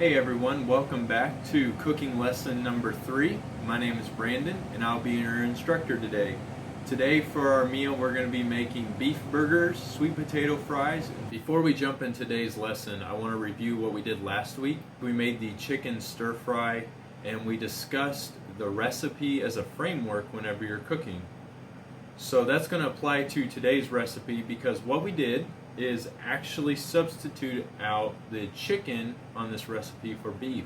Hey everyone, welcome back to cooking lesson number 3. My name is Brandon and I'll be your instructor today. Today for our meal we're going to be making beef burgers, sweet potato fries. Before we jump in today's lesson, I want to review what we did last week. We made the chicken stir fry and we discussed the recipe as a framework whenever you're cooking. So that's going to apply to today's recipe because what we did is actually substitute out the chicken on this recipe for beef.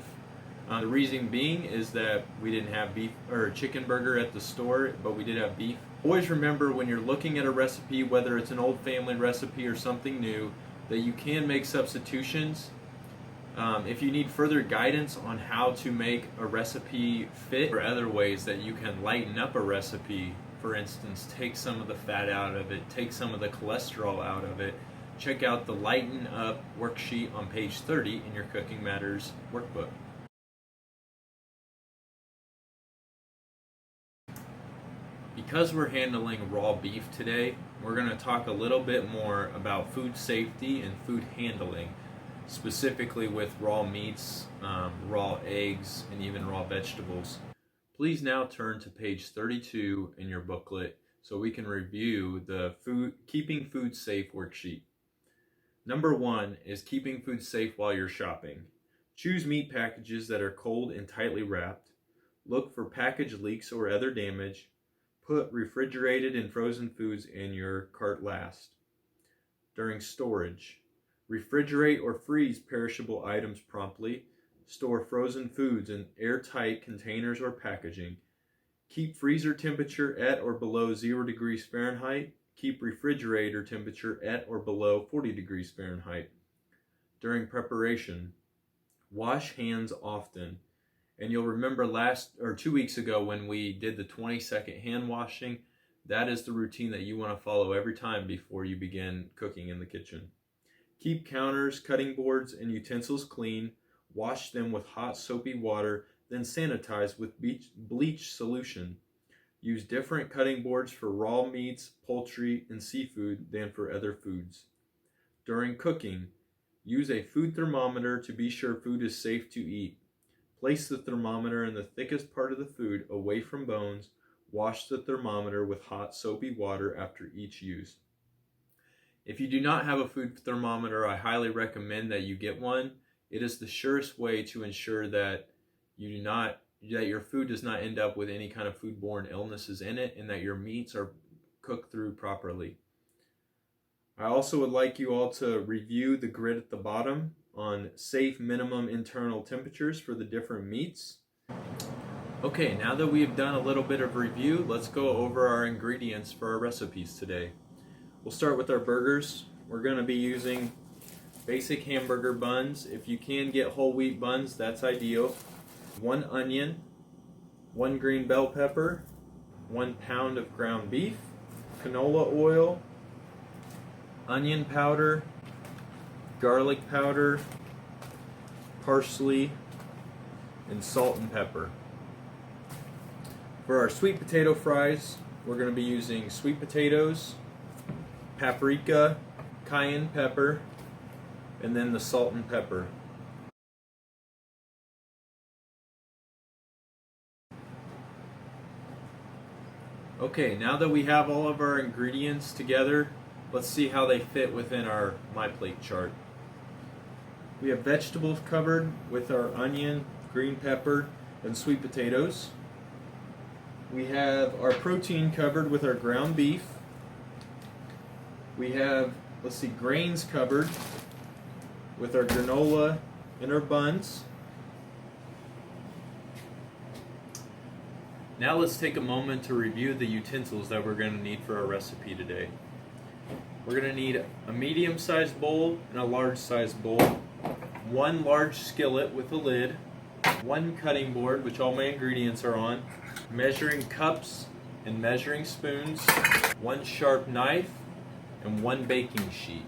The reason being is that we didn't have beef or chicken burger at the store, but we did have beef. Always remember when you're looking at a recipe, whether it's an old family recipe or something new, that you can make substitutions. If you need further guidance on how to make a recipe fit or other ways that you can lighten up a recipe, for instance, take some of the fat out of it, take some of the cholesterol out of it, check out the Lighten Up worksheet on page 30 in your Cooking Matters workbook. Because we're handling raw beef today, we're going to talk a little bit more about food safety and food handling, specifically with raw meats, raw eggs, and even raw vegetables. Please now turn to page 32 in your booklet so we can review the Keeping Food Safe worksheet. Number 1 is keeping food safe while you're shopping. Choose meat packages that are cold and tightly wrapped. Look for package leaks or other damage. Put refrigerated and frozen foods in your cart last. During storage, refrigerate or freeze perishable items promptly. Store frozen foods in airtight containers or packaging. Keep freezer temperature at or below 0 degrees Fahrenheit. Keep refrigerator temperature at or below 40 degrees Fahrenheit. During preparation, wash hands often. And you'll remember 2 weeks ago when we did the 20-second hand washing, that is the routine that you want to follow every time before you begin cooking in the kitchen. Keep counters, cutting boards, and utensils clean. Wash them with hot soapy water, then sanitize with bleach solution. Use different cutting boards for raw meats, poultry, and seafood than for other foods. During cooking, use a food thermometer to be sure food is safe to eat. Place the thermometer in the thickest part of the food away from bones. Wash the thermometer with hot soapy water after each use. If you do not have a food thermometer, I highly recommend that you get one. It is the surest way to ensure that your food does not end up with any kind of foodborne illnesses in it and that your meats are cooked through properly. I also would like you all to review the grid at the bottom on safe minimum internal temperatures for the different meats. Okay, now that we've done a little bit of review, let's go over our ingredients for our recipes today. We'll start with our burgers. We're going to be using basic hamburger buns. If you can get whole wheat buns, that's ideal. 1 onion, 1 green bell pepper, 1 pound of ground beef, canola oil, onion powder, garlic powder, parsley, and salt and pepper. For our sweet potato fries, we're going to be using sweet potatoes, paprika, cayenne pepper, and then the salt and pepper. Okay, now that we have all of our ingredients together, let's see how they fit within our My Plate chart. We have vegetables covered with our onion, green pepper, and sweet potatoes. We have our protein covered with our ground beef. We have, grains covered with our granola and our buns. Now let's take a moment to review the utensils that we're going to need for our recipe today. We're going to need a medium-sized bowl and a large-sized bowl, 1 large skillet with a lid, 1 cutting board, which all my ingredients are on, measuring cups and measuring spoons, 1 sharp knife, and 1 baking sheet.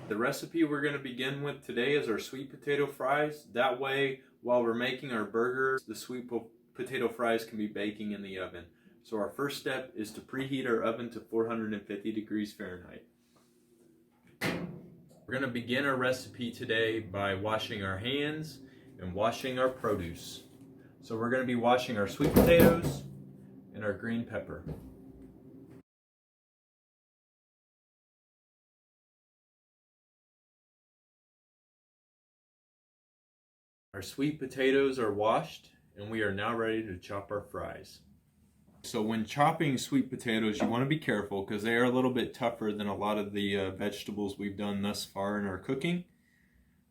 The recipe we're going to begin with today is our sweet potato fries. That way, while we're making our burgers, the sweet potato fries can be baking in the oven. So our first step is to preheat our oven to 450 degrees Fahrenheit. We're We're going to begin our recipe today by washing our hands and washing our produce. So we're going to be washing our sweet potatoes and our green pepper. Our sweet potatoes are washed and we are now ready to chop our fries. So when chopping sweet potatoes, you want to be careful because they are a little bit tougher than a lot of the vegetables we've done thus far in our cooking.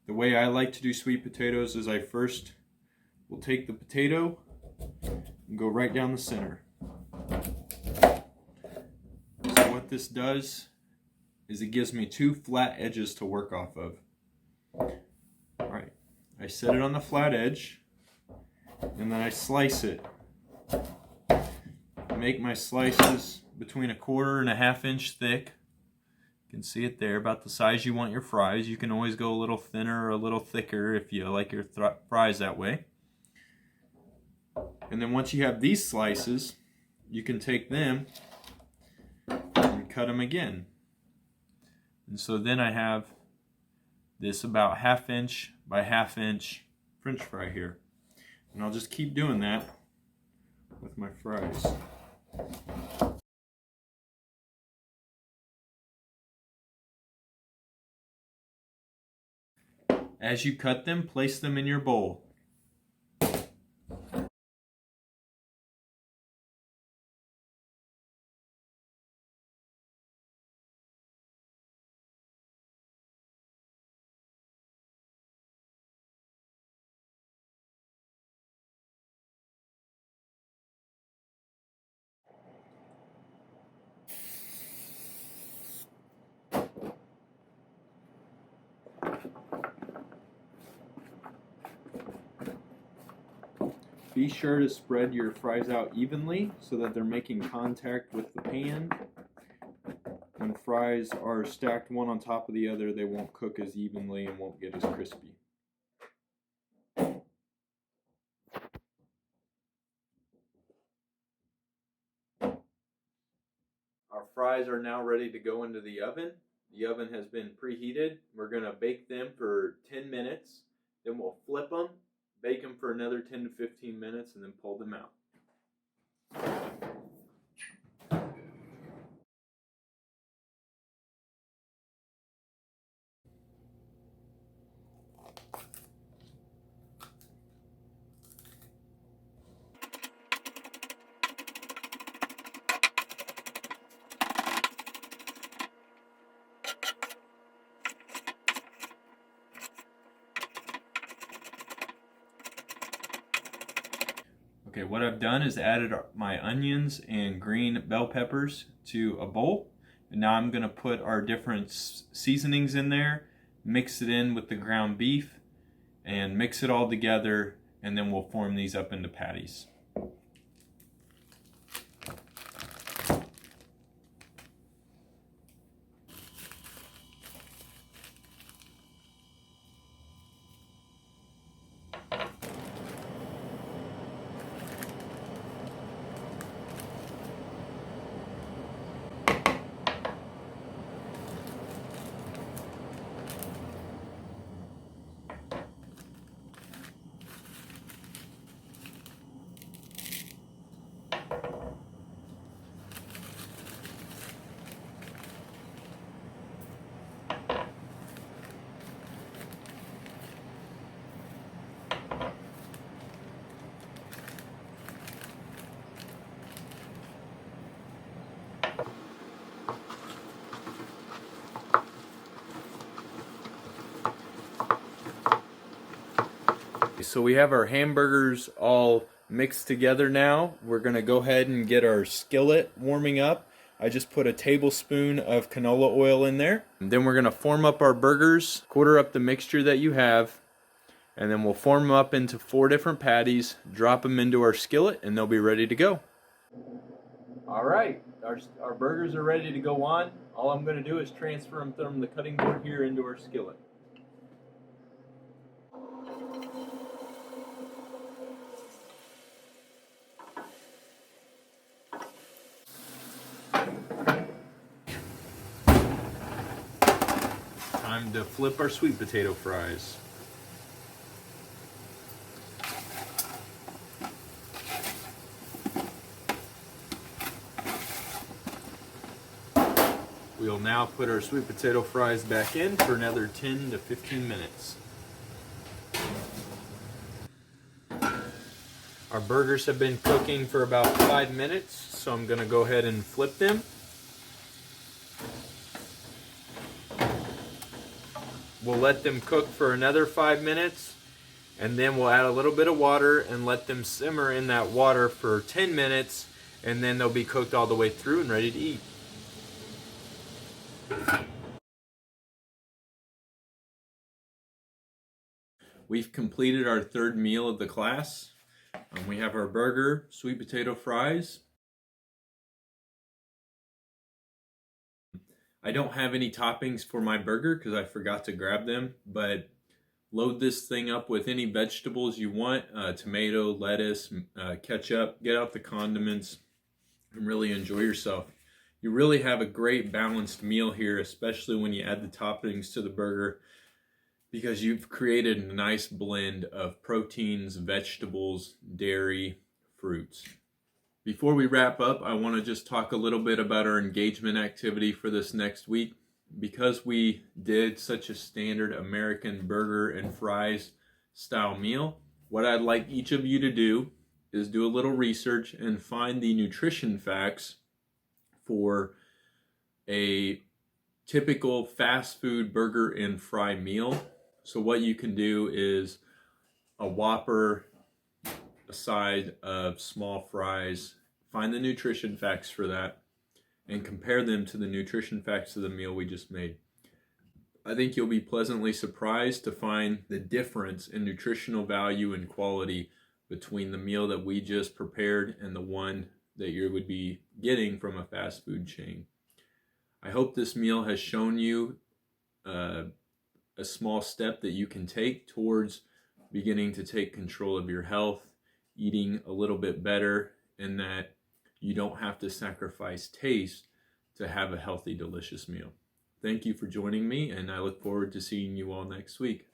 The way I like to do sweet potatoes is I first will take the potato and go right down the center. So what this does is it gives me two flat edges to work off of. Alright, I set it on the flat edge and then I slice it. Make my slices between 1/4 and 1/2 inch thick. You can see it there, about the size you want your fries. You can always go a little thinner or a little thicker if you like your fries that way. And then once you have these slices, you can take them and cut them again. And so then I have this about 1/2 inch by 1/2 inch French fry here. And I'll just keep doing that with my fries. As you cut them, place them in your bowl. Be sure to spread your fries out evenly so that they're making contact with the pan. When fries are stacked one on top of the other, they won't cook as evenly and won't get as crispy. Our fries are now ready to go into the oven. The oven has been preheated. We're going to bake them for 10 minutes. Then we'll flip them, bake them for another 10 to 15 minutes, and then pull them out. Okay, what I've done is added my onions and green bell peppers to a bowl. And now I'm going to put our different seasonings in there, mix it in with the ground beef, and mix it all together, and then we'll form these up into patties. So we have our hamburgers all mixed together now. We're going to go ahead and get our skillet warming up. I just put a tablespoon of canola oil in there. And then we're going to form up our burgers, quarter up the mixture that you have, and then we'll form them up into 4 different patties, drop them into our skillet, and they'll be ready to go. All right, our burgers are ready to go on. All I'm going to do is transfer them from the cutting board here into our skillet. Time time to flip our sweet potato fries. We'll now put our sweet potato fries back in for another 10 to 15 minutes. Our burgers have been cooking for about 5 minutes, so I'm going to go ahead and flip them. We'll let them cook for another 5 minutes, and then we'll add a little bit of water and let them simmer in that water for 10 minutes, and then they'll be cooked all the way through and ready to eat. We've completed our third meal of the class. We have our burger, sweet potato fries. I don't have any toppings for my burger because I forgot to grab them, but load this thing up with any vegetables you want, tomato, lettuce, ketchup, get out the condiments, and really enjoy yourself. You really have a great balanced meal here, especially when you add the toppings to the burger, because you've created a nice blend of proteins, vegetables, dairy, fruits. Before we wrap up, I want to just talk a little bit about our engagement activity for this next week. Because we did such a standard American burger and fries style meal, what I'd like each of you to do is do a little research and find the nutrition facts for a typical fast food burger and fry meal. So what you can do is a Whopper, a side of small fries, find the nutrition facts for that, and compare them to the nutrition facts of the meal we just made. I think you'll be pleasantly surprised to find the difference in nutritional value and quality between the meal that we just prepared and the one that you would be getting from a fast food chain. I hope this meal has shown you a small step that you can take towards beginning to take control of your health, eating a little bit better, and that you don't have to sacrifice taste to have a healthy, delicious meal. Thank you for joining me, and I look forward to seeing you all next week.